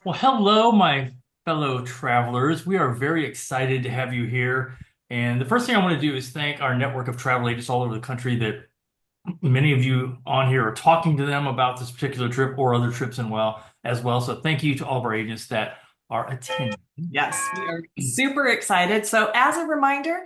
Well, hello, my fellow travelers. We are very excited to have you here. And the first thing I want to do is thank our network of travel agents all over the country that many of you on here are talking to them about this particular trip or other trips as well. So thank you to all of our agents that are attending. Yes, we are super excited. So, as a reminder,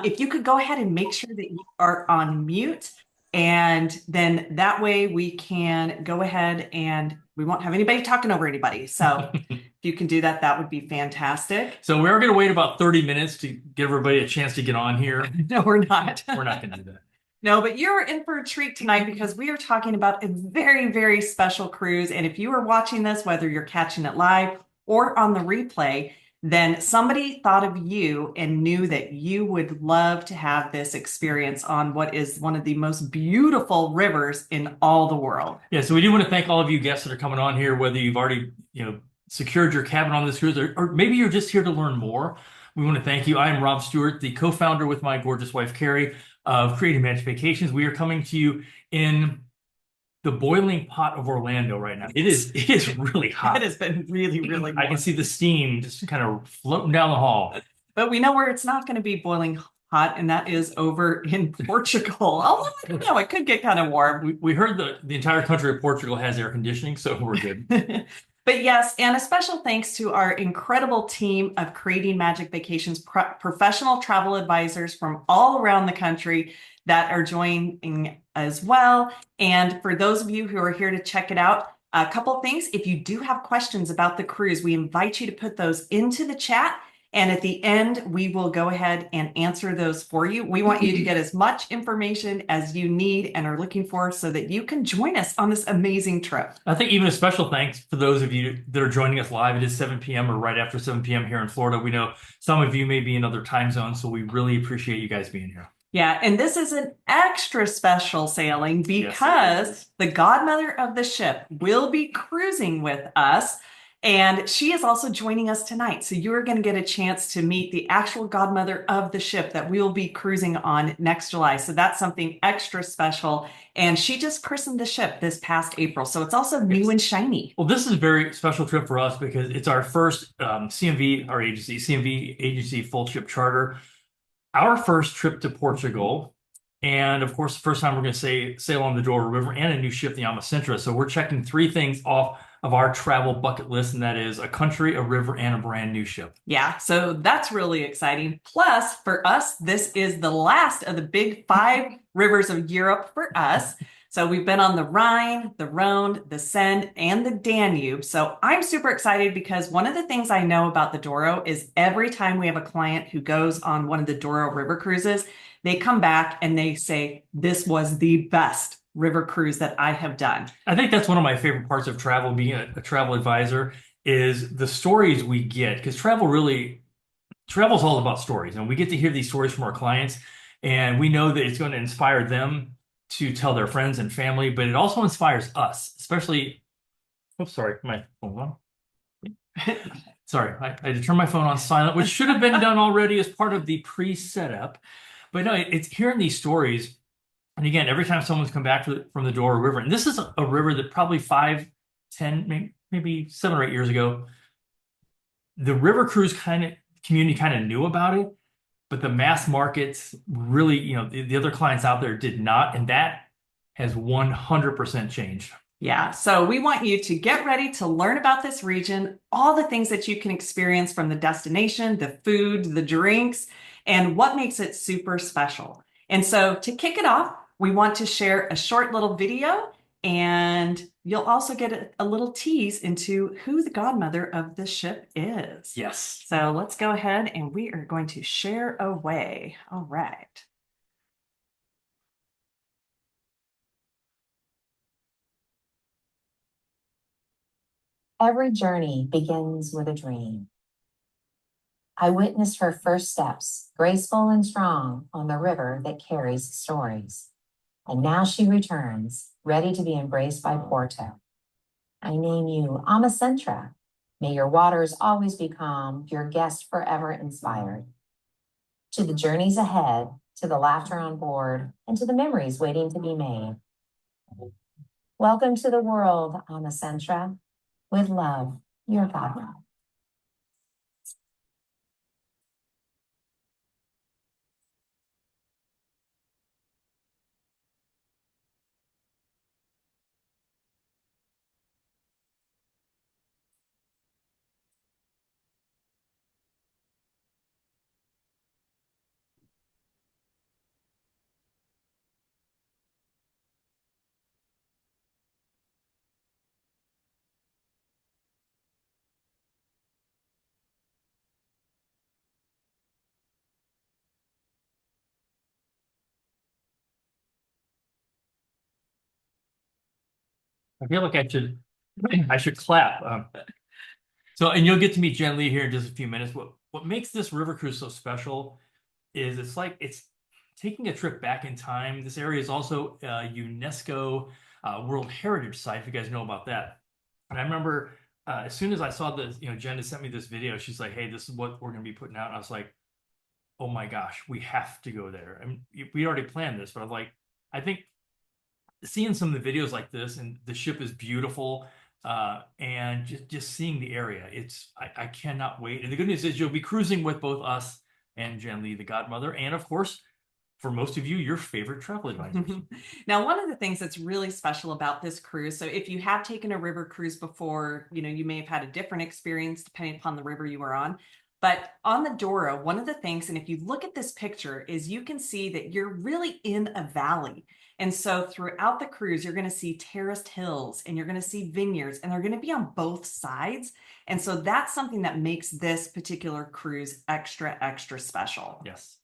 if you could go ahead and make sure that you are on mute, and then that way we can go ahead and we won't have anybody talking over anybody. So, if you can do that, that would be fantastic. So we're going to wait about 30 minutes to give everybody a chance to get on here. No, we're not. We're not going to do that. No, but you're in for a treat tonight because we are talking about a very, very special cruise. And if you are watching this, whether you're catching it live or on the replay, then somebody thought of you and knew that you would love to have this experience on what is one of the most beautiful rivers in all the world. Yeah, so we do want to thank all of you guests that are coming on here, whether you've already, secured your cabin on this cruise, or maybe you're just here to learn more. We want to thank you. I am Rob Stewart, the co-founder with my gorgeous wife, Carrie, of Creative Magic Vacations. We are coming to you in the boiling pot of Orlando right now. It is really hot. It has been really, really warm. I can see the steam just kind of floating down the hall. But we know where it's not going to be boiling hot, and that is over in Portugal. Although, I don't know, it could get kind of warm. We heard the entire country of Portugal has air conditioning, so we're good. But yes, and a special thanks to our incredible team of Creating Magic Vacations professional travel advisors from all around the country that are joining as well. And for those of you who are here to check it out, a couple things. If you do have questions about the cruise, we invite you to put those into the chat. And at the end, we will go ahead and answer those for you. We want you to get as much information as you need and are looking for so that you can join us on this amazing trip. I think even a special thanks for those of you that are joining us live. It is 7 p.m. or right after 7 p.m. here in Florida. We know some of you may be in other time zones, so we really appreciate you guys being here. Yeah, and this is an extra special sailing because the godmother of the ship will be cruising with us. And she is also joining us tonight. So you're going to get a chance to meet the actual godmother of the ship that we'll be cruising on next July. So that's something extra special. And she just christened the ship this past April. So it's also new and shiny. Well, this is a very special trip for us because it's our first CMV agency full ship charter, our first trip to Portugal. And of course, the first time we're going to sail on the Douro River and a new ship, the AmaSintra. So we're checking 3 things off of our travel bucket list, and that is a country, a river, and a brand new ship. Yeah, so that's really exciting. Plus, for us, this is the last of the big 5 rivers of Europe for us. So we've been on the Rhine, the Rhone, the Seine, and the Danube. So I'm super excited because one of the things I know about the Douro is every time we have a client who goes on one of the Douro River cruises, they come back and they say, this was the best river cruise that I have done. I think that's one of my favorite parts of travel, being a travel advisor, is the stories we get, because travel's all about stories, and we get to hear these stories from our clients, and we know that it's going to inspire them to tell their friends and family, but it also inspires us, especially. Oh, sorry, my phone on. Sorry, I had to turn my phone on silent, which should have been done already as part of the pre-setup. But no, it's hearing these stories. And again, every time someone's come back from the Douro River, and this is a river that probably 5, 10, maybe 7 or 8 years ago, the river cruise community kind of knew about it, but the mass markets really, the other clients out there did not, and that has 100% changed. Yeah, so we want you to get ready to learn about this region, all the things that you can experience from the destination, the food, the drinks, and what makes it super special. And so to kick it off, we want to share a short little video, and you'll also get a little tease into who the godmother of the ship is. Yes. So let's go ahead and we are going to share away. All right. Every journey begins with a dream. I witnessed her first steps, graceful and strong, on the river that carries stories. And now she returns, ready to be embraced by Porto. I name you AmaSintra. May your waters always be calm, your guest forever inspired. To the journeys ahead, to the laughter on board, and to the memories waiting to be made. Welcome to the world, AmaSintra. With love, your Godmother. I feel like I should clap. So, and you'll get to meet Jenn Lee here in just a few minutes. What makes this river cruise so special is it's taking a trip back in time. This area is also a UNESCO World Heritage Site, if you guys know about that. And I remember as soon as I saw this, Jenn had sent me this video. She's like, "Hey, this is what we're going to be putting out." And I was like, "Oh my gosh, we have to go there." I mean, we already planned this, but I'm like, I think seeing some of the videos like this, and the ship is beautiful, and just seeing the area, I cannot wait. And the good news is you'll be cruising with both us and Jenn Lee, the Godmother, and of course, for most of you, your favorite travel advisors. Now, one of the things that's really special about this cruise, so if you have taken a river cruise before, you may have had a different experience depending upon the river you were on. But on the Douro, one of the things, and if you look at this picture, is you can see that you're really in a valley. And so throughout the cruise, you're going to see terraced hills and you're going to see vineyards, and they're going to be on both sides. And so that's something that makes this particular cruise extra, extra special. Yes.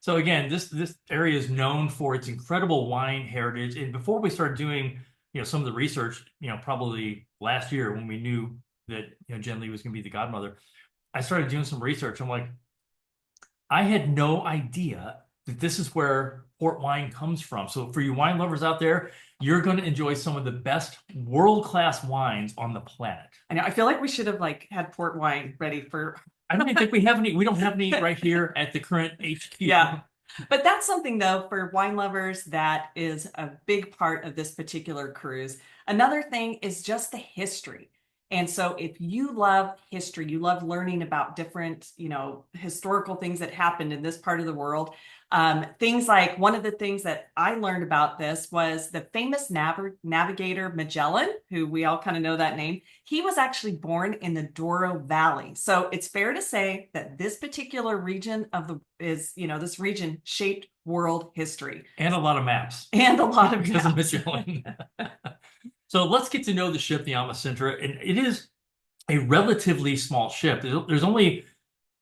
So again, this area is known for its incredible wine heritage. And before we started doing, some of the research, probably last year when we knew that, Jenn Lee was going to be the Godmother, I started doing some research. I'm like, I had no idea that this is where port wine comes from. So for you wine lovers out there, you're going to enjoy some of the best world-class wines on the planet. I know. I feel like we should have had port wine ready for. I don't even think we have any. We don't have any right here at the current HQ. Yeah. But that's something, though, for wine lovers, that is a big part of this particular cruise. Another thing is just the history. And so if you love history, you love learning about different, historical things that happened in this part of the world. Things like, one of the things that I learned about this was the famous navigator Magellan, who we all kind of know that name. He was actually born in the Douro Valley. So it's fair to say that this particular region this region shaped world history. And a lot of maps. And a lot of because maps. of Magellan. So let's get to know the ship, the AmaSintra, and it is a relatively small ship. There's only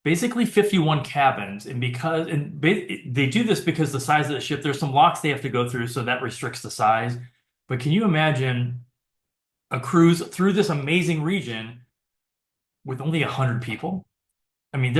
basically 51 cabins, and they do this because the size of the ship, there's some locks they have to go through, so that restricts the size. But can you imagine a cruise through this amazing region with only 100 people? I mean,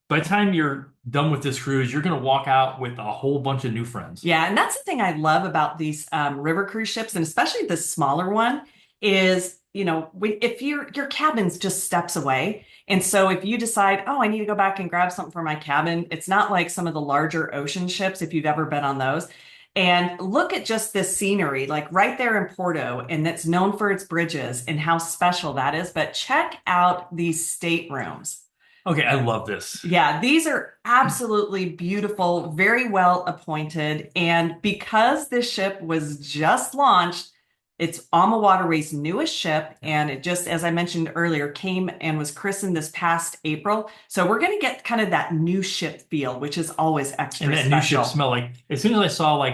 by the time you're done with this cruise, you're going to walk out with a whole bunch of new friends. Yeah, and that's the thing I love about these river cruise ships, and especially the smaller one, is, if your cabin's just steps away. And so if you decide, oh, I need to go back and grab something for my cabin, it's not like some of the larger ocean ships, if you've ever been on those. And look at just this scenery, like right there in Porto, and that's known for its bridges and how special that is. But check out these staterooms. Okay, I love this. Yeah, these are absolutely beautiful, very well appointed. And because this ship was just launched, it's AmaWaterways' newest ship. And it just, as I mentioned earlier, came and was christened this past April. So we're going to get kind of that new ship feel, which is always extra special. And that new ship smell, as soon as I saw,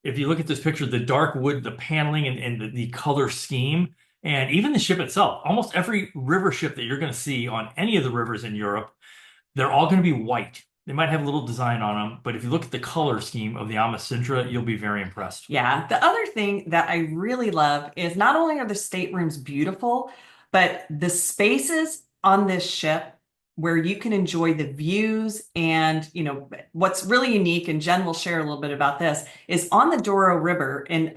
if you look at this picture, the dark wood, the paneling, and the color scheme, and even the ship itself, almost every river ship that you're going to see on any of the rivers in Europe, they're all going to be white. They might have a little design on them, but if you look at the color scheme of the AmaSintra, you'll be very impressed. Yeah. The other thing that I really love is not only are the staterooms beautiful, but the spaces on this ship where you can enjoy the views. And, what's really unique, and Jenn will share a little bit about this, is on the Douro River. And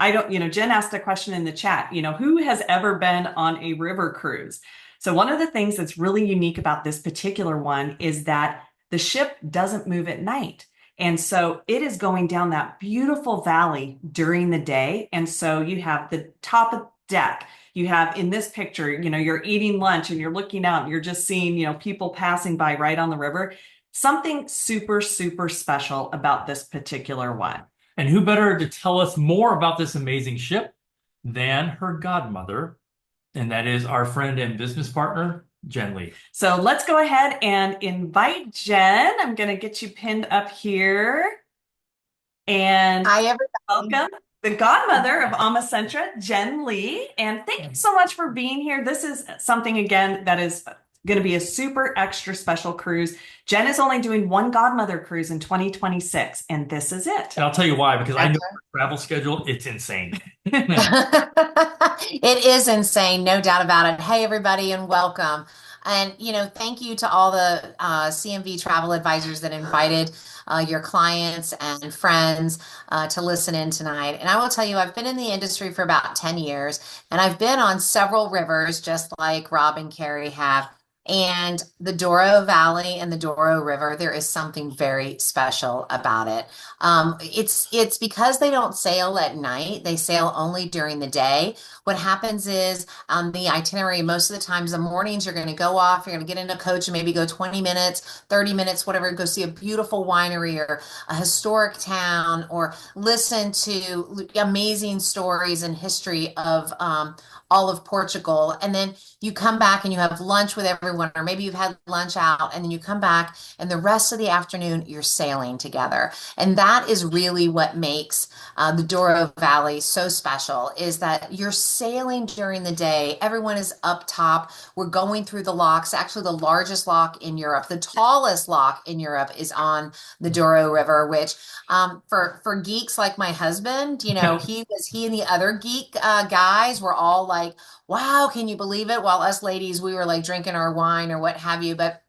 Jenn asked a question in the chat, who has ever been on a river cruise? So one of the things that's really unique about this particular one is that the ship doesn't move at night. And so it is going down that beautiful valley during the day. And so you have the top of deck. You have in this picture, you're eating lunch and you're looking out and you're just seeing, people passing by right on the river. Something super, super special about this particular one. And who better to tell us more about this amazing ship than her godmother, and that is our friend and business partner, Jenn Lee. So let's go ahead and invite Jenn. I'm going to get you pinned up here. And Hi, everybody. welcome the godmother of AmaSintra, Jenn Lee. And thank you so much for being here. This is something, again, that is going to be a super extra special cruise. Jenn is only doing one godmother cruise in 2026, and this is it. And I'll tell you why, because I know her travel schedule, it's insane. It is insane, no doubt about it. Hey, everybody, and welcome. And, thank you to all the CMV travel advisors that invited your clients and friends to listen in tonight. And I will tell you, I've been in the industry for about 10 years, and I've been on several rivers, just like Rob and Carrie have. And the Douro Valley and the Douro River, there is something very special about it. It's because they don't sail at night; they sail only during the day. What happens is on the itinerary, most of the times, the mornings you're going to go off, you're going to get in a coach and maybe go 20 minutes, 30 minutes, whatever, go see a beautiful winery or a historic town, or listen to amazing stories and history of all of Portugal. And then you come back and you have lunch with everyone, or maybe you've had lunch out, and then you come back and the rest of the afternoon you're sailing together. And that is really what makes the Douro Valley so special, is that you're sailing during the day. Everyone is up top. We're going through the locks. Actually, the largest lock in Europe, the tallest lock in Europe, is on the Douro River, which for geeks like my husband, he and the other geek guys were all like, wow, can you believe it? While us ladies, we were like drinking our wine or what have you. But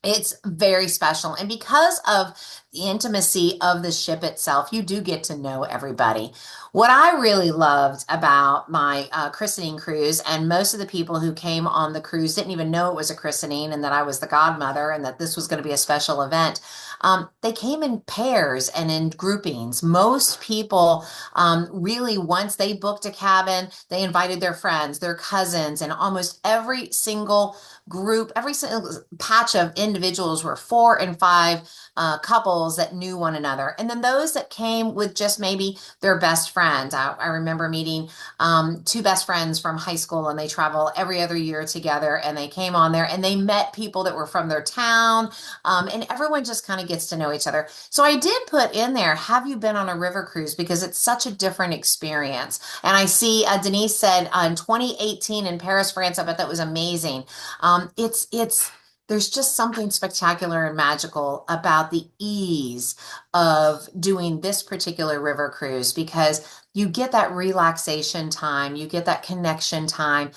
it's very special. And because of the intimacy of the ship itself, you do get to know everybody. What I really loved about my christening cruise, and most of the people who came on the cruise didn't even know it was a christening and that I was the godmother and that this was going to be a special event. They came in pairs and in groupings. Most people really, once they booked a cabin, they invited their friends, their cousins, and almost every single group, every single patch of individuals were 4 and 5 couples that knew one another. And then those that came with just maybe their best friend. I remember meeting 2 best friends from high school, and they travel every other year together, and they came on there and they met people that were from their town, and everyone just kind of gets to know each other. So I did put in there, have you been on a river cruise? Because it's such a different experience. And I see Denise said in 2018 in Paris, France, I bet that was amazing. There's just something spectacular and magical about the ease of doing this particular river cruise, because you get that relaxation time, you get that connection time.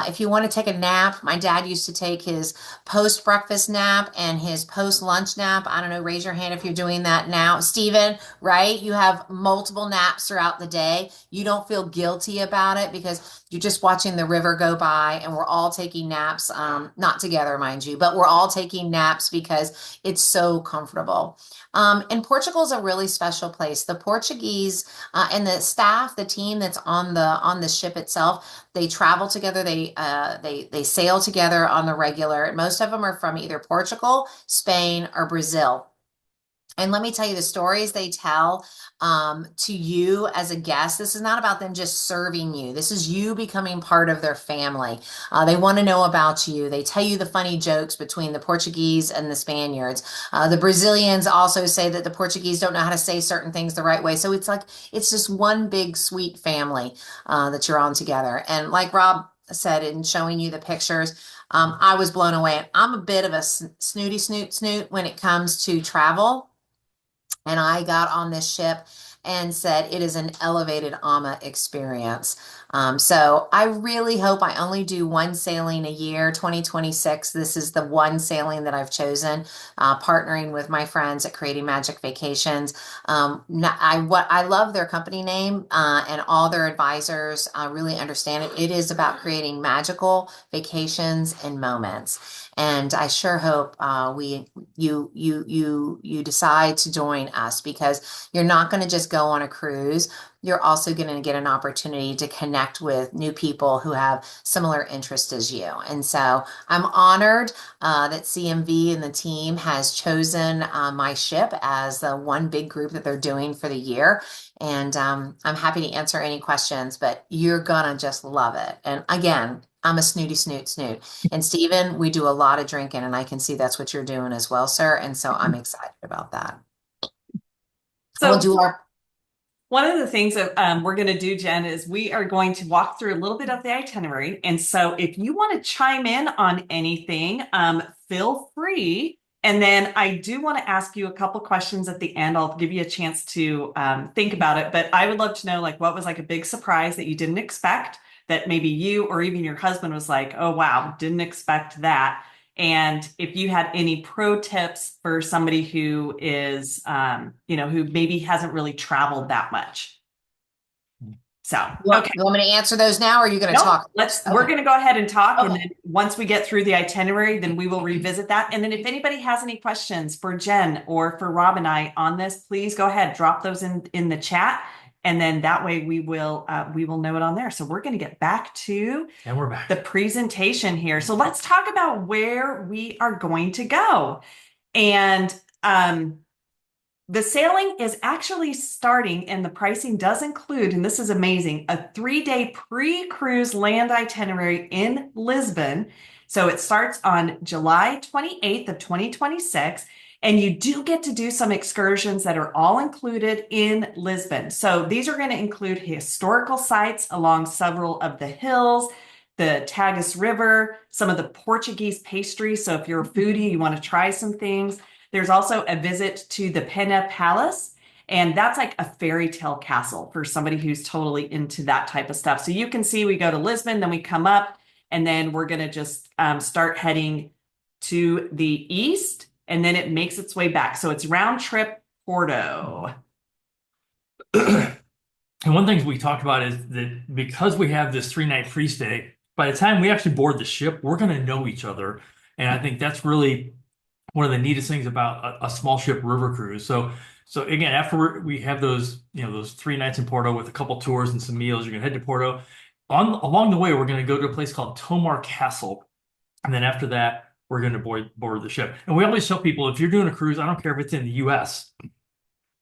If you want to take a nap, my dad used to take his post-breakfast nap and his post-lunch nap. I don't know, raise your hand if you're doing that now. Stephen, right? You have multiple naps throughout the day. You don't feel guilty about it because you're just watching the river go by, and we're all taking naps, not together, mind you, but we're all taking naps because it's so comfortable. And Portugal is a really special place. The Portuguese and the staff, the team that's on the ship itself, they travel together. They sail together on the regular. Most of them are from either Portugal, Spain, or Brazil. And let me tell you, the stories they tell to you as a guest, this is not about them just serving you. This is you becoming part of their family. They want to know about you. They tell you the funny jokes between the Portuguese and the Spaniards. The Brazilians also say that the Portuguese don't know how to say certain things the right way. So it's just one big sweet family that you're on together. And like Rob said in showing you the pictures, I was blown away. I'm a bit of a snooty snoot when it comes to travel. And I got on this ship and said it is an elevated AMA experience. So I really hope I only do one sailing a year. 2026, this is the one sailing that I've chosen, partnering with my friends at Creating Magic Vacations. I love their company name, and all their advisors really understand it. It is about creating magical vacations and moments. And I sure hope you decide to join us, because you're not going to just go on a cruise. You're also going to get an opportunity to connect with new people who have similar interests as you. And so I'm honored that CMV and the team has chosen my ship as the one big group that they're doing for the year. And I'm happy to answer any questions, but you're gonna just love it. And again, I'm a snooty snoot. And Stephen, we do a lot of drinking, and I can see that's what you're doing as well, sir. And so I'm excited about that. We'll So do our one of the things that we're going to do, Jen, is we are going to walk through a little bit of the itinerary. And so if you want to chime in on anything, feel free. And then I do want to ask you a couple questions at the end. I'll give you a chance to think about it. But I would love to know, like, what was like a big surprise that you didn't expect, that maybe you or even your husband was like, oh, wow, didn't expect that. And if you had any pro tips for somebody who is, who maybe hasn't really traveled that much. So, okay. You want me to answer those now, or are you going to Nope, talk? we're going to go ahead and talk. Okay. And then once we get through the itinerary, then we will revisit that. And then if anybody has any questions for Jen or for Rob and I on this, please go ahead, drop those in the chat. And then that way we will know it on there. So we're going to get back to And we're back. the presentation here. So let's talk about where we are going to go. And the sailing is actually starting, and the pricing does include, and this is amazing, a 3-day pre-cruise land itinerary in Lisbon. So it starts on July 28th of 2026. And you do get to do some excursions that are all included in Lisbon. So these are going to include historical sites along several of the hills, the Tagus River, some of the Portuguese pastries. So if you're a foodie, you want to try some things. There's also a visit to the Pena Palace, and that's like a fairy tale castle for somebody who's totally into that type of stuff. So you can see we go to Lisbon, then we come up, and then we're going to just start heading to the east, and then it makes its way back. So it's round trip Porto. And one thing we talked about is that because we have this 3-night free stay, by the time we actually board the ship, we're going to know each other. And I think that's really one of the neatest things about a small ship river cruise. So again, after we have those 3 nights in Porto with a couple tours and some meals, you're gonna head to Porto. Along the way, we're gonna go to a place called Tomar Castle, and then after that, we're gonna board the ship. And we always tell people, if you're doing a cruise, I don't care if it's in the U.S.,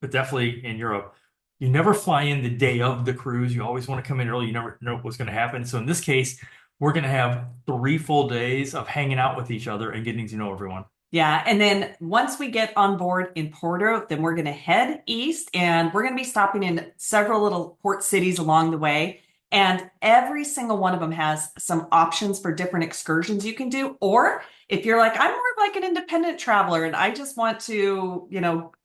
but definitely in Europe, you never fly in the day of the cruise. You always want to come in early. You never know what's going to happen. So in this case, we're going to have 3 full days of hanging out with each other and getting to know everyone. Yeah, and then once we get on board in Porto, then we're going to head east, and we're going to be stopping in several little port cities along the way. And every single one of them has some options for different excursions you can do. Or if you're like, I'm more of like an independent traveler and I just want to,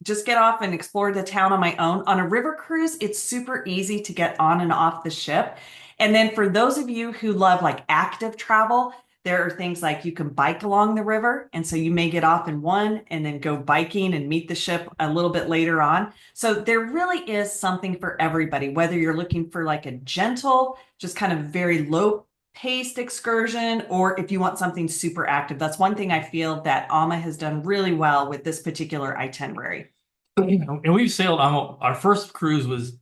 just get off and explore the town on my own. On a river cruise, it's super easy to get on and off the ship. And then for those of you who love like active travel, there are things like you can bike along the river. And so you may get off in one and then go biking and meet the ship a little bit later on. So there really is something for everybody, whether you're looking for like a gentle, just kind of very low paced excursion, or if you want something super active. That's one thing I feel that AMA has done really well with this particular itinerary. And we've sailed our first cruise was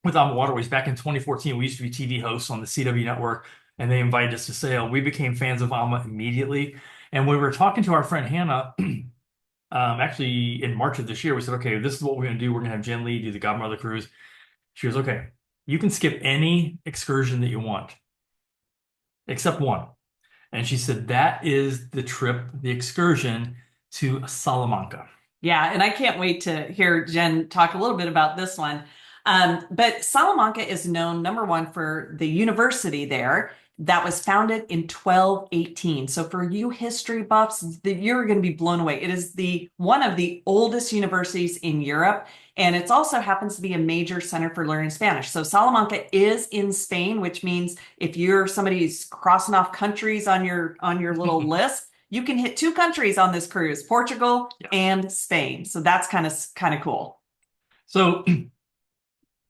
with AmaWaterways back in 2014. We used to be TV hosts on the CW network, and they invited us to sail. We became fans of AMA immediately. And when we were talking to our friend Hannah, actually in March of this year, we said, okay, this is what we're going to do. We're going to have Jenn Lee do the Godmother cruise. She goes, okay, you can skip any excursion that you want, except one. And she said, that is the excursion to Salamanca. Yeah, and I can't wait to hear Jen talk a little bit about this one. But Salamanca is known, number one, for the university there. that was founded in 1218. So for you history buffs, you're going to be blown away. It is one of the oldest universities in Europe, and it also happens to be a major center for learning Spanish. So Salamanca is in Spain, which means if you're somebody who's crossing off countries on your little list, you can hit 2 countries on this cruise, Portugal and Spain. So that's kind of cool. So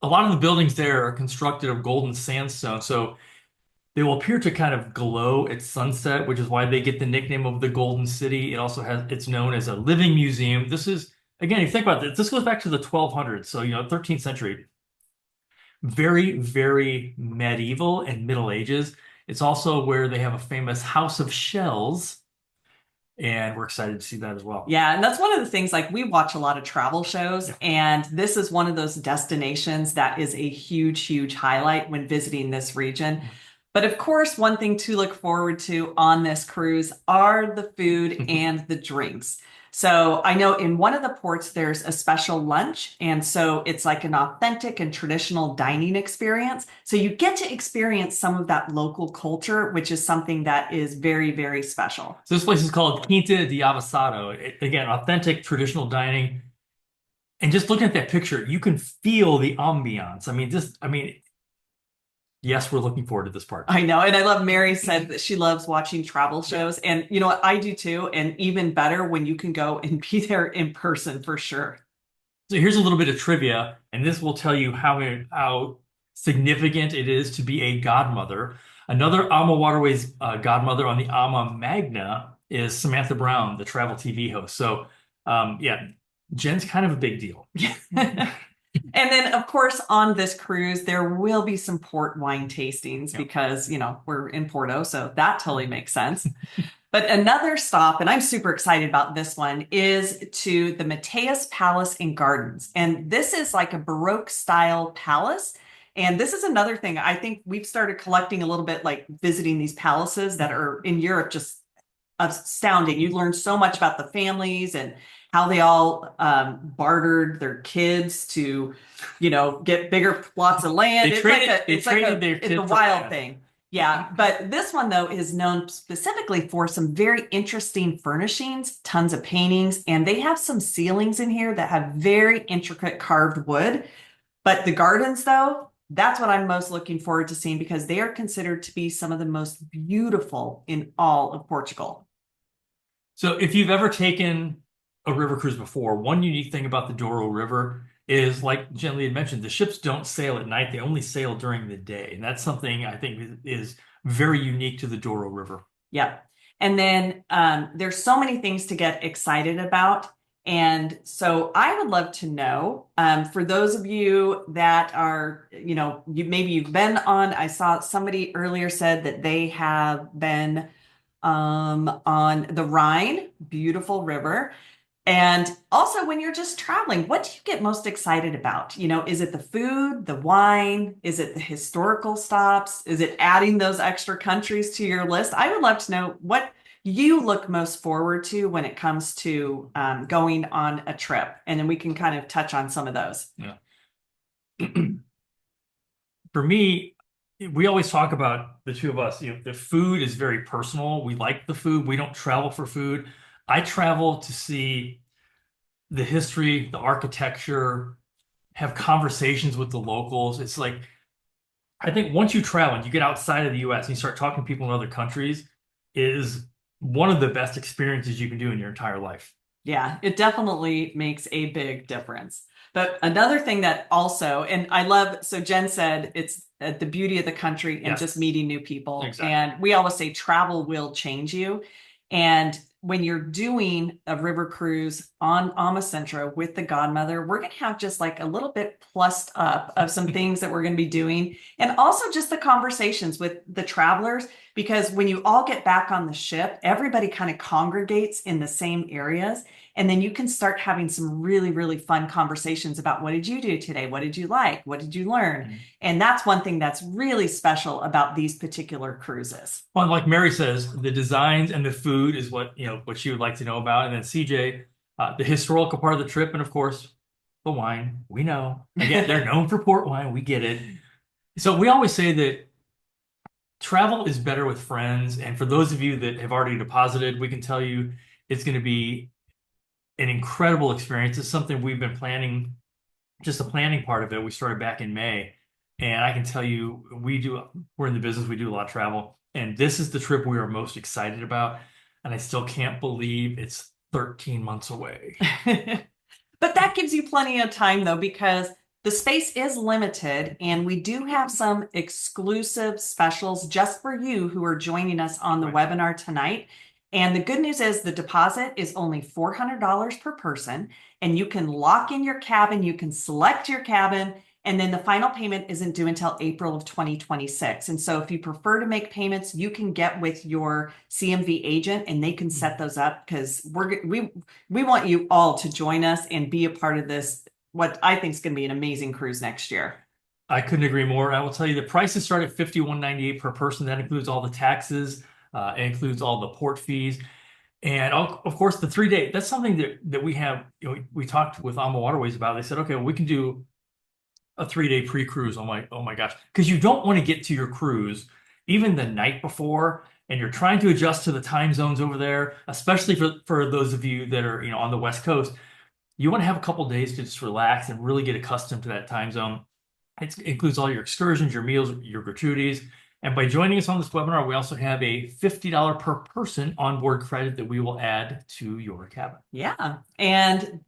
a lot of the buildings there are constructed of golden sandstone. So they will appear to kind of glow at sunset, which is why they get the nickname of the Golden City. It also it's known as a living museum. This is, again, if you think about this goes back to the 1200s. So, 13th century. Very, very medieval and Middle Ages. It's also where they have a famous House of Shells. And we're excited to see that as well. Yeah, and that's one of the things, like we watch a lot of travel shows, and this is one of those destinations that is a huge, huge highlight when visiting this region. But of course, one thing to look forward to on this cruise are the food and the drinks. So I know in one of the ports, there's a special lunch. And so it's like an authentic and traditional dining experience. So you get to experience some of that local culture, which is something that is very, very special. So this place is called Quinta de Avasado. Again, authentic traditional dining. And just looking at that picture, you can feel the ambiance. Yes, we're looking forward to this part. I know. And I love Mary said that she loves watching travel shows. And you know what? I do too. And even better when you can go and be there in person for sure. So here's a little bit of trivia, and this will tell you how significant it is to be a godmother. Another AmaWaterways godmother on the Ama Magna is Samantha Brown, the travel TV host. So Jenn's kind of a big deal. And then, of course, on this cruise, there will be some port wine tastings because, we're in Porto, so that totally makes sense. But another stop, and I'm super excited about this one, is to the Mateus Palace and Gardens. And this is like a Baroque style palace. And this is another thing I think we've started collecting a little bit, like visiting these palaces that are in Europe, just astounding. You learn so much about the families and how they all bartered their kids to, get bigger plots of land. It's a wild thing. Yeah. But this one, though, is known specifically for some very interesting furnishings, tons of paintings, and they have some ceilings in here that have very intricate carved wood. But the gardens, though, that's what I'm most looking forward to seeing because they are considered to be some of the most beautiful in all of Portugal. So if you've ever taken a river cruise before, one unique thing about the Douro River is, like Jenn Lee had mentioned, the ships don't sail at night. They only sail during the day. And that's something I think is very unique to the Douro River. Yeah. And then there's so many things to get excited about. And so I would love to know, for those of you that are, maybe you've been on, I saw somebody earlier said that they have been on the Rhine, beautiful river. And also when you're just traveling, what do you get most excited about? Is it the food, the wine? Is it the historical stops? Is it adding those extra countries to your list? I would love to know what you look most forward to when it comes to going on a trip. And then we can kind of touch on some of those. Yeah. For me, we always talk about, the two of us, the food is very personal. We like the food. We don't travel for food. I travel to see the history, the architecture, have conversations with the locals. It's like, I think once you travel and you get outside of the US and you start talking to people in other countries, is one of the best experiences you can do in your entire life. Yeah, it definitely makes a big difference. But another thing that also, and I love, so Jenn said it's the beauty of the country and just meeting new people. Exactly. And we always say travel will change you. And when you're doing a river cruise on AmaSintra with the Godmother, we're going to have just like a little bit plussed up of some things that we're going to be doing. And also just the conversations with the travelers, because when you all get back on the ship, everybody kind of congregates in the same areas. And then you can start having some really, really fun conversations about what did you do today? What did you like? What did you learn? Mm-hmm. And that's one thing that's really special about these particular cruises. Well, like Mary says, the designs and the food is what she would like to know about. And then CJ, the historical part of the trip. And of course, the wine, we know. Again, they're known for port wine. We get it. So we always say that travel is better with friends. And for those of you that have already deposited, we can tell you it's going to be an incredible experience. It's something we've been planning, just the planning part of it. We started back in May. And I can tell you, we're in the business, we do a lot of travel. And this is the trip we are most excited about. And I still can't believe it's 13 months away. But that gives you plenty of time though, because the space is limited and we do have some exclusive specials just for you who are joining us on the Right. webinar tonight. And the good news is the deposit is only $400 per person, and you can lock in your cabin, you can select your cabin, and then the final payment isn't due until April of 2026. And so if you prefer to make payments, you can get with your CMV agent and they can set those up, because we want you all to join us and be a part of this, what I think is going to be an amazing cruise next year. I couldn't agree more. I will tell you the prices start at $51.98 per person. That includes all the taxes, it includes all the port fees. And of course, the 3 day, that's something that we have, we talked with AmaWaterways about. They said, okay, well, we can do a 3 day pre-cruise. I'm like, oh my gosh, because you don't want to get to your cruise even the night before, and you're trying to adjust to the time zones over there, especially for those of you that are, on the West Coast. You want to have a couple days to just relax and really get accustomed to that time zone. It includes all your excursions, your meals, your gratuities. And by joining us on this webinar, we also have a $50 per person onboard credit that we will add to your cabin. Yeah. And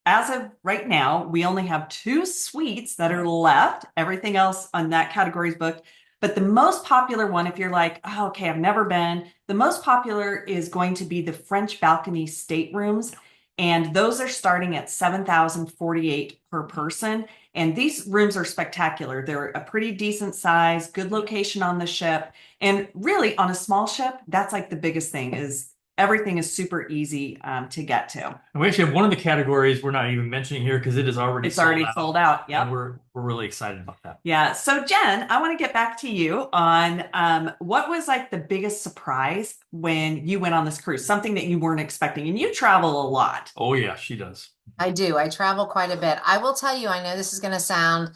as of right now, we only have 2 suites that are left. Everything else on that category is booked. But the most popular one, if you're like, oh, okay, I've never been, the most popular is going to be the French balcony staterooms. And those are starting at $7,048 per person. And these rooms are spectacular. They're a pretty decent size, good location on the ship. And really, on a small ship, that's like the biggest thing, is everything is super easy to get to. And we actually have one of the categories we're not even mentioning here because it is already It's already sold out. Yeah, Yeah. we're really excited about that. Yeah. So Jenn, I want to get back to you on what was like the biggest surprise when you went on this cruise, something that you weren't expecting, and you travel a lot. Oh yeah, she does. I do. I travel quite a bit. I will tell you, I know this is going to sound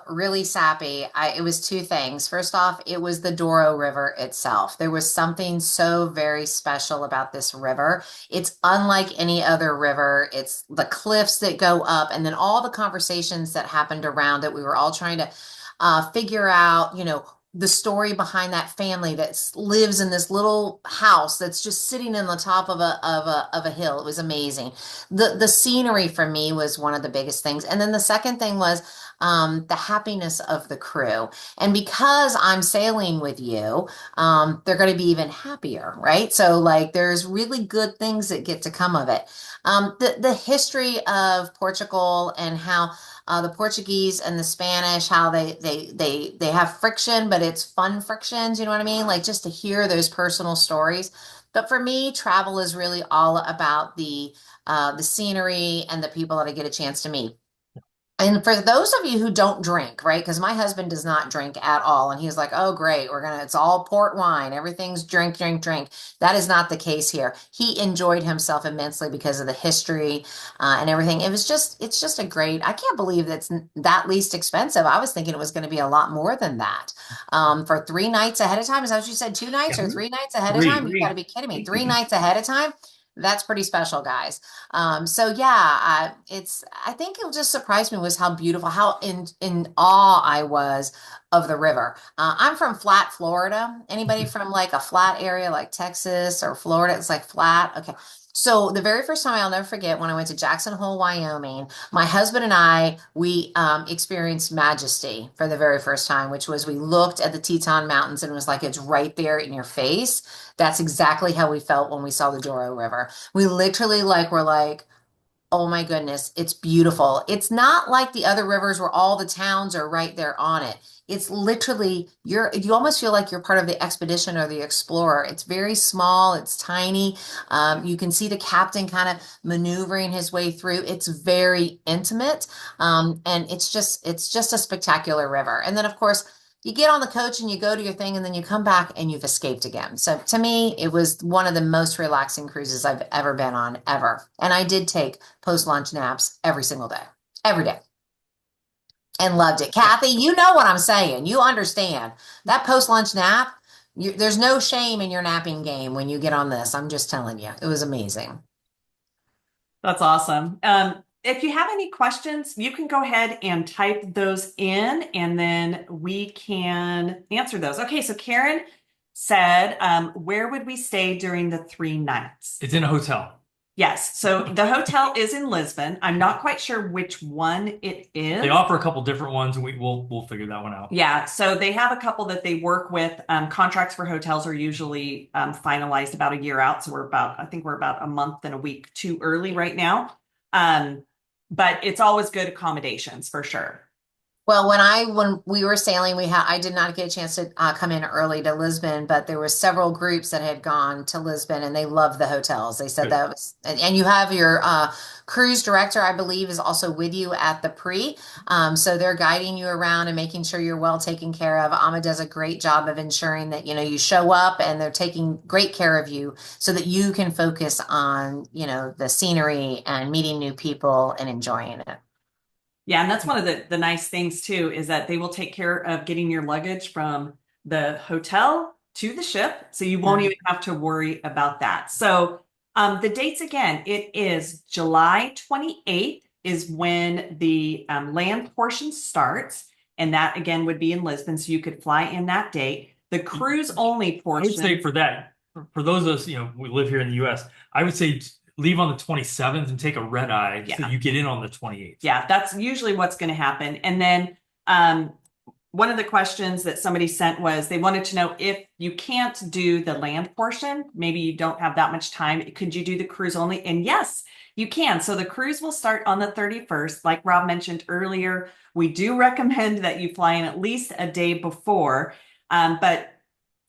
really sappy. It was 2 things. First off, it was the Douro River itself. There was something so very special about this river. It's unlike any other river. It's the cliffs that go up, and then all the conversations that happened around it. We were all trying to figure out, the story behind that family that lives in this little house that's just sitting in the top of a hill. It was amazing. The scenery for me was one of the biggest things. And then the second thing was the happiness of the crew. And because I'm sailing with you, they're going to be even happier, right? So like there's really good things that get to come of it. The history of Portugal and how the Portuguese and the Spanish, how they have friction, but it's fun frictions, you know what I mean? Like just to hear those personal stories. But for me, travel is really all about the scenery and the people that I get a chance to meet. And for those of you who don't drink, right? Because my husband does not drink at all. And he's like, oh, great. It's all port wine. Everything's drink, drink, drink. That is not the case here. He enjoyed himself immensely because of the history and everything. It's just a great, I can't believe that's that least expensive. I was thinking it was going to be a lot more than that. For 3 nights ahead of time. Is that what you said? 2 nights or 3 nights ahead of time? You got to be kidding me. 3 nights ahead of time. That's pretty special, guys. So yeah, I think it just surprised me was how beautiful, how in awe I was of the river. I'm from flat Florida. Anybody from like a flat area like Texas or Florida? It's like flat. Okay. So the very first time I'll never forget when I went to Jackson Hole, Wyoming, my husband and we experienced majesty for the very first time, which was we looked at the Teton Mountains and it was like it's right there in your face. That's exactly how we felt when we saw the Douro River. We literally were like, oh my goodness, it's beautiful. It's not like the other rivers where all the towns are right there on it. It's literally, you almost feel like you're part of the expedition or the explorer. It's very small, it's tiny. You can see the captain kind of maneuvering his way through. It's very intimate. And it's just a spectacular river. And then of course, you get on the coach and you go to your thing and then you come back and you've escaped again. So to me, it was one of the most relaxing cruises I've ever been on, ever. And I did take post-lunch naps every single day, every day. and loved it. Kathy, you know what I'm saying. You understand that post-lunch nap. There's no shame in your napping game when you get on this. I'm just telling you, it was amazing. That's awesome. If you have any questions, you can go ahead and type those in and then we can answer those. Okay, so Karen said, where would we stay during the 3 nights? It's in a hotel. Yes, so the hotel is in Lisbon. I'm not quite sure which one it is. They offer a couple different ones, and we'll figure that one out. Yeah, so they have a couple that they work with. Contracts for hotels are usually finalized about a year out. So I think we're about a month and a week too early right now. But it's always good accommodations for sure. Well, when we were sailing, I did not get a chance to come in early to Lisbon, but there were several groups that had gone to Lisbon and they loved the hotels. They said Good. that was, and you have your cruise director, I believe, is also with you at the pre. So they're guiding you around and making sure you're well taken care of. Ama does a great job of ensuring that, you show up and they're taking great care of you so that you can focus on, the scenery and meeting new people and enjoying it. Yeah, and that's one of the nice things too, is that they will take care of getting your luggage from the hotel to the ship. So you won't even have to worry about that. So the dates again, it is July 28th is when the land portion starts. And that again would be in Lisbon. So you could fly in that date. The cruise only I portion. would say for that, for those of us, we live here in the US, I would say leave on the 27th and take a red eye so you get in on the 28th. Yeah, that's usually what's going to happen. And then one of the questions that somebody sent was they wanted to know if you can't do the land portion, maybe you don't have that much time, could you do the cruise only? And yes, you can. So the cruise will start on the 31st. Like Rob mentioned earlier, we do recommend that you fly in at least a day before, but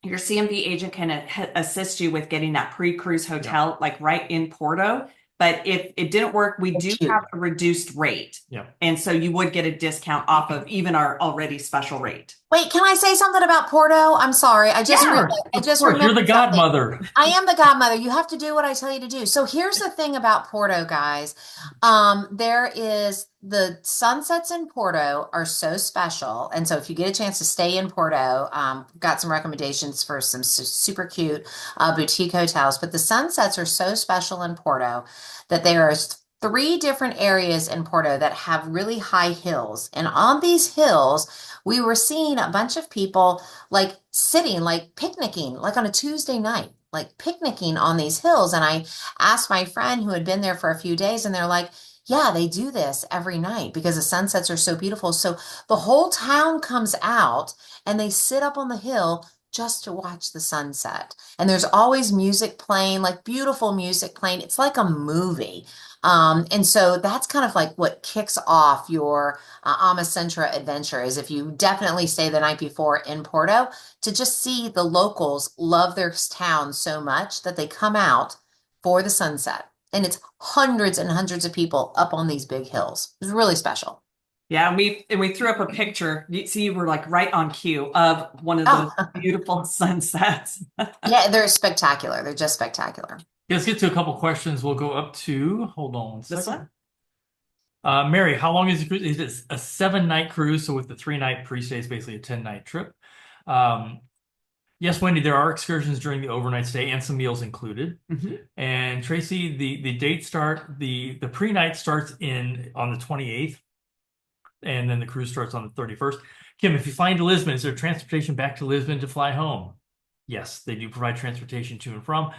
your CMV agent can assist you with getting that pre-cruise hotel, like right in Porto. But if it didn't work, we do have a reduced rate. Yeah. And so you would get a discount off of even our already special rate. Wait, can I say something about Porto? I'm sorry. I just remembered You're the godmother. I am the godmother. You have to do what I tell you to do. So here's the thing about Porto, guys. There is the sunsets in Porto are so special. And so if you get a chance to stay in Porto, got some recommendations for some super cute boutique hotels. But the sunsets are so special in Porto that there are 3 different areas in Porto that have really high hills. And on these hills, we were seeing a bunch of people like sitting, like picnicking, like on a Tuesday night, like picnicking on these hills. And I asked my friend who had been there for a few days, and they're like, yeah, they do this every night because the sunsets are so beautiful. So the whole town comes out and they sit up on the hill just to watch the sunset. And there's always music playing, like beautiful music playing. It's like a movie. And so that's kind of like what kicks off your AmaSintra adventure is if you definitely stay the night before in Porto to just see the locals love their town so much that they come out for the sunset. And it's hundreds and hundreds of people up on these big hills. It's really special. Yeah, we threw up a picture. You see, you were like right on cue of one of those beautiful sunsets. Yeah, they're spectacular. They're just spectacular. Let's get to a couple questions. We'll go up to, hold on one This second. one? Mary, how long is the cruise? Is it a 7-night cruise? So with the 3-night pre-stay, it's basically a 10-night trip. Yes, Wendy, there are excursions during the overnight stay and some meals included. Mm-hmm. And Tracy, the date start, the pre-night starts on the 28th, and then the cruise starts on the 31st. Kim, if you fly into Lisbon, is there transportation back to Lisbon to fly home? Yes, they do provide transportation to and from.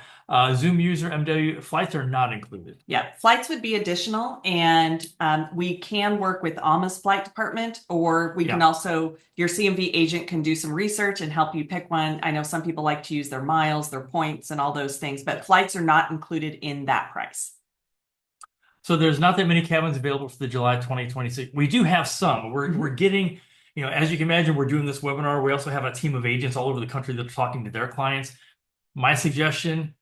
Zoom user MW flights are not included. Yeah, flights would be additional, and we can work with Ama's flight department, or we can also, your CMV agent can do some research and help you pick one. I know some people like to use their miles, their points, and all those things, but flights are not included in that price. So there's not that many cabins available for the July 2026. We do have some. We're getting, as you can imagine, we're doing this webinar. We also have a team of agents all over the country that are talking to their clients. My suggestion,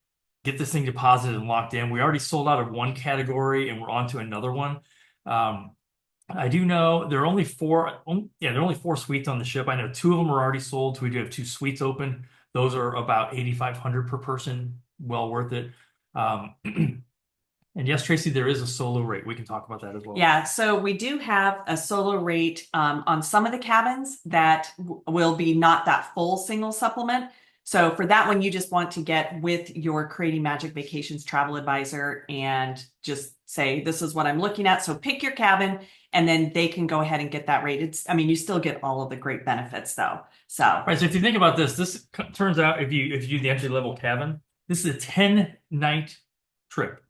get this thing deposited and locked in. We already sold out of one category and we're on to another one. I do know there are only 4, there are only 4 suites on the ship. I know 2 of them are already sold. So we do have 2 suites open. Those are about $8,500 per person. Well worth it. And yes, Tracy, there is a solo rate. We can talk about that as well. Yeah, so we do have a solo rate on some of the cabins that will be not that full single supplement. So for that one, you just want to get with your Creating Magic Vacations travel advisor and just say, this is what I'm looking at. So pick your cabin and then they can go ahead and get that rate. I mean, you still get all of the great benefits though. So, Right. So if you think about this turns out if you do the entry level cabin, this is a 10-night trip.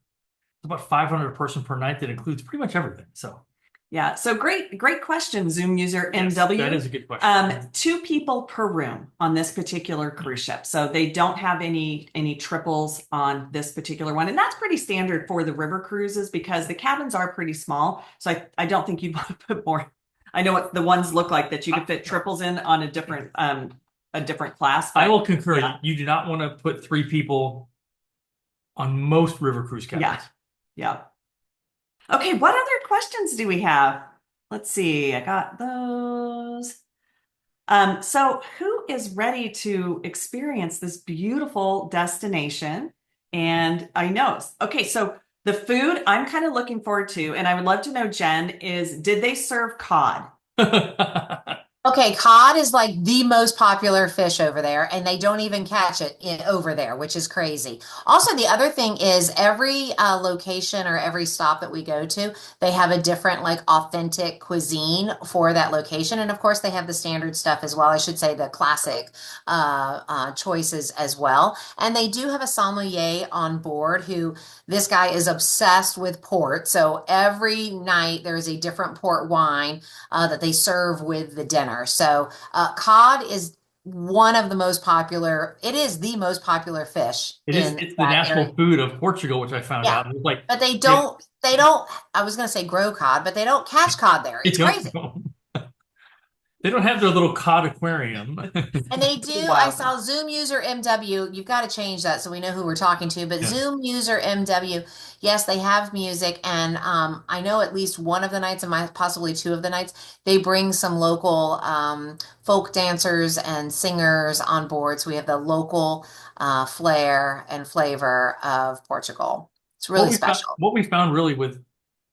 It's about 500 person per night that includes pretty much everything. So yeah. So great question, Zoom user yes, MW. that is a good question. 2 people per room on this particular cruise ship. So they don't have any triples on this particular one. And that's pretty standard for the river cruises because the cabins are pretty small. So I don't think you'd want to put more. I know what the ones look like that you could fit triples in on a different class. I will concur. Yeah. You do not want to put 3 people on most river cruise cabins. Yeah. Okay, what other questions do we have? Let's see. I got those. So who is ready to experience this beautiful destination? And I know. Okay, so the food I'm kind of looking forward to, and I would love to know, Jen, did they serve cod? Okay, cod is like the most popular fish over there, and they don't even catch it over there, which is crazy. Also, the other thing is every location or every stop that we go to, they have a different, like, authentic cuisine for that location. And of course, they have the standard stuff as well. I should say the classic choices as well. And they do have a sommelier on board this guy is obsessed with port. So every night there is a different port wine that they serve with the dinner. So cod is one of the most popular. It is the most popular fish. It's the national food of Portugal, which I found out. It's like, but they don't, I was going to say grow cod, but they don't catch cod there. It's crazy. They don't have their little cod aquarium. And they do. Wow. I saw Zoom user MW. You've got to change that so we know who we're talking to. But Zoom user MW, yes, they have music. And I know at least one of the nights, and possibly 2 of the nights, they bring some local folk dancers and singers on board. So we have the local flair and flavor of Portugal. It's really special. What we found really with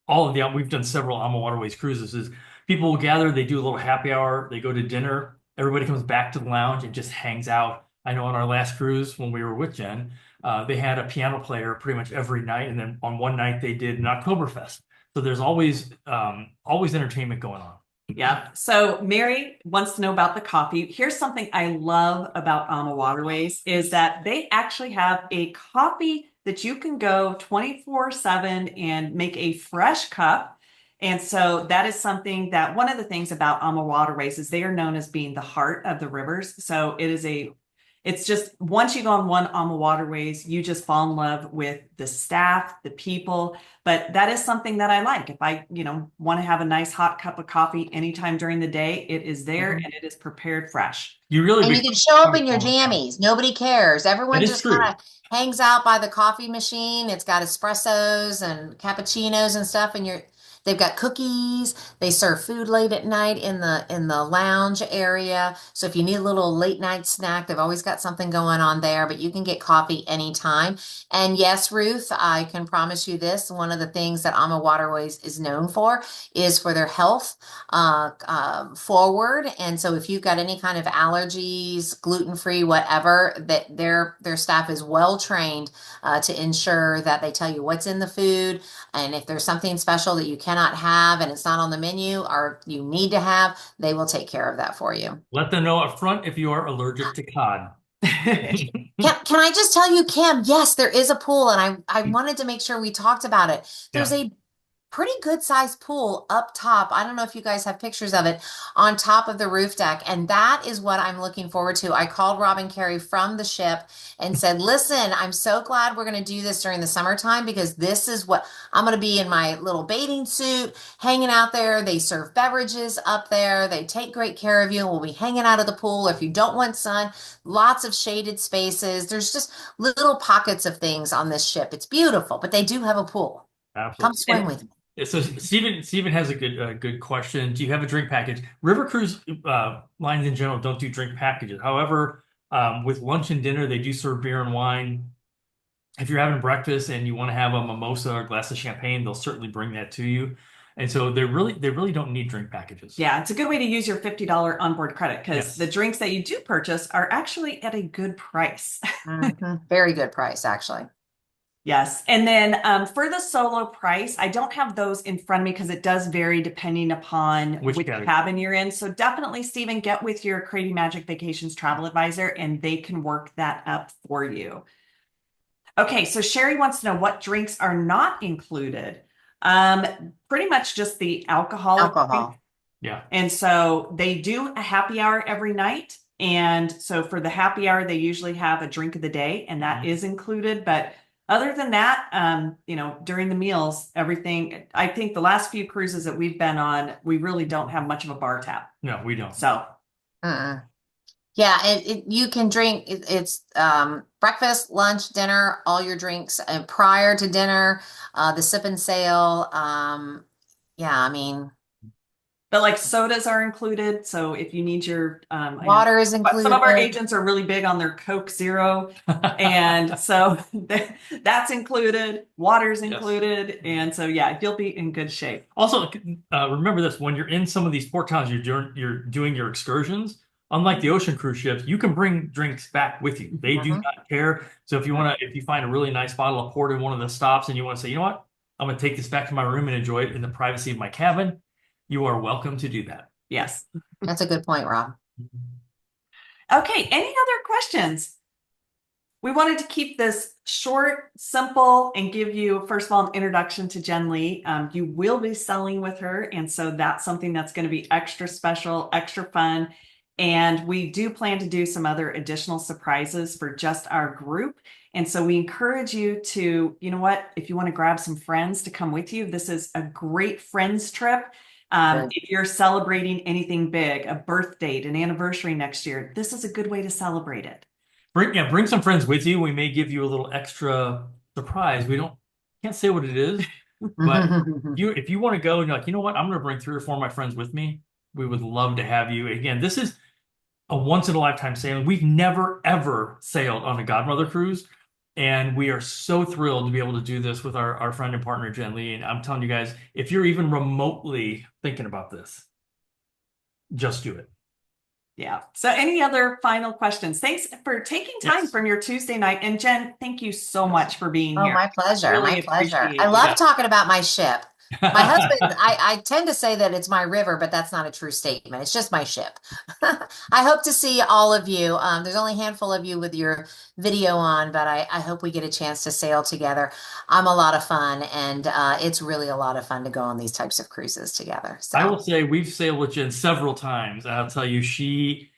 all of we've done several AmaWaterways cruises is people will gather, they do a little happy hour, they go to dinner, everybody comes back to the lounge and just hangs out. I know on our last cruise when we were with Jen, they had a piano player pretty much every night, and then on one night they did an Oktoberfest. So there's always entertainment going on. Yeah. So Mary wants to know about the coffee. Here's something I love about AmaWaterways is that they actually have a coffee that you can go 24/7 and make a fresh cup. And so that is something that one of the things about AmaWaterways is they are known as being the heart of the rivers. So it's just once you go on one AmaWaterways, you just fall in love with the staff, the people. But that is something that I like. If I, want to have a nice hot cup of coffee anytime during the day, it is there and it is prepared fresh. And you can show up in your jammies. Nobody cares. Everyone just kind of hangs out by the coffee machine. It's got espressos and cappuccinos and stuff, and they've got cookies. They serve food late at night in the lounge area. So if you need a little late night snack, they've always got something going on there, but you can get coffee anytime. And yes, Ruth, I can promise you this. One of the things that AmaWaterways is known for is for their health forward. And so if you've got any kind of allergies, gluten-free, whatever, that their staff is well trained to ensure that they tell you what's in the food. And if there's something special that you cannot have and it's not on the menu or you need to have, they will take care of that for you. Let them know up front if you are allergic to cod. Can I just tell you, Kim, yes, there is a pool, and I wanted to make sure we talked about it. There's a pretty good sized pool up top. I don't know if you guys have pictures of it on top of the roof deck. And that is what I'm looking forward to. I called Robin Carey from the ship and said, listen, I'm so glad we're going to do this during the summertime because this is what I'm going to be in my little bathing suit, hanging out there. They serve beverages up there. They take great care of you. We'll be hanging out of the pool. If you don't want sun, lots of shaded spaces. There's just little pockets of things on this ship. It's beautiful, but they do have a pool. Absolutely. Come swim with me. So Stephen has a good question. Do you have a drink package? River cruise lines in general don't do drink packages. However, with lunch and dinner, they do serve beer and wine. if you're having breakfast and you want to have a mimosa or a glass of champagne, they'll certainly bring that to you. And so they really don't need drink packages. Yeah, it's a good way to use your $50 onboard credit because the Yes. drinks that you do purchase are actually at a good price. Very good price, actually. Yes. And then for the solo price, I don't have those in front of me because it does vary depending upon Which which category? cabin you're in. So definitely, Stephen, get with your Creating Magic Vacations travel advisor and they can work that up for you. Okay, so Sherry wants to know what drinks are not included. Pretty much just the alcoholic drink. Alcohol. Yeah. And so they do a happy hour every night. And so for the happy hour, they usually have a drink of the day, and that is included. But other than that, during the meals, everything, I think the last few cruises that we've been on, we really don't have much of a bar tab. No, we don't. So, Yeah, you can drink. It's breakfast, lunch, dinner, all your drinks, and prior to dinner, the sip and sail. Yeah, I mean, but like sodas are included. So if you need your, water is but some of our included. agents are really big on their Coke Zero. And so that's included, water's Yes. included. And so, yeah, you'll be in good shape. Also, remember this: when you're in some of these port towns, you're doing your excursions. Unlike the ocean cruise ships, you can bring drinks back with you. They do not care. So if you find a really nice bottle of port in one of the stops, and you want to say, you know what, I'm going to take this back to my room and enjoy it in the privacy of my cabin, you are welcome to do that. Yes. That's a good point, Rob. Okay. Any other questions? We wanted to keep this short, simple, and give you, first of all, an introduction to Jenn Lee. You will be selling with her. And so that's something that's going to be extra special, extra fun. And we do plan to do some other additional surprises for just our group. And so we encourage you to, you know what, if you want to grab some friends to come with you, this is a great friends trip. If you're celebrating anything big, a birth date, an anniversary next year, this is a good way to celebrate it. Bring some friends with you. We may give you a little extra surprise. Can't say what it is, but if you want to go and you're like, you know what, I'm going to bring 3 or 4 of my friends with me. We would love to have you. Again, this is a once in a lifetime sailing. We've never ever sailed on a Godmother cruise, and we are so thrilled to be able to do this with our friend and partner Jenn Lee. And I'm telling you guys, if you're even remotely thinking about this, just do it. Yeah. So any other final questions? Thanks for taking time from your Tuesday night. And Jenn, thank you so much for being here. My pleasure. Really My pleasure. appreciate I it. love talking about my ship. My husband, I tend to say that it's my river, but that's not a true statement. It's just my ship. I hope to see all of you. There's only a handful of you with your video on, but I hope we get a chance to sail together. I'm a lot of fun, and it's really a lot of fun to go on these types of cruises together. So I will say we've sailed with Jenn several times. I'll tell you, she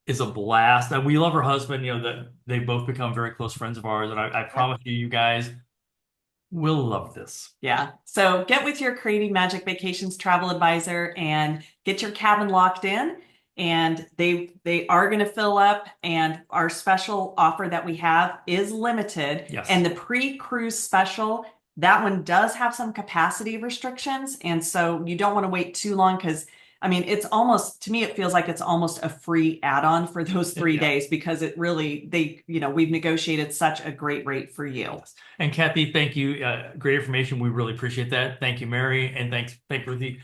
is a blast. And we love her husband, that they've both become very close friends of ours. And I promise you guys will love this. Yeah. So get with your Creating Magic Vacations travel advisor and get your cabin locked in. And they are going to fill up. And our special offer that we have is limited. Yes. And the pre-cruise special, that one does have some capacity restrictions. And so you don't want to wait too long because it's almost, to me, it feels like it's almost a free add-on for those 3 days because it really, we've negotiated such a great rate for you. Yes. And Kathy, thank you. Great information. We really appreciate that. Thank you, Mary. And thank Ruthie.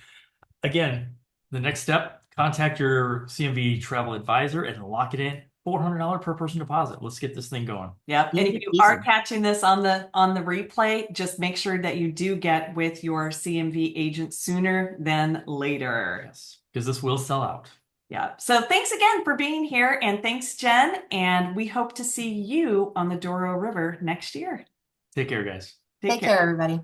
Again, the next step, contact your CMV travel advisor and lock it in. $400 per person deposit. Let's get this thing going. Yep. And if you are catching this on the replay, just make sure that you do get with your CMV agent sooner than later. Yes, because this will sell out. Yeah. So thanks again for being here, and thanks, Jenn. And we hope to see you on the Douro River next year. Take care, guys. Take care, everybody.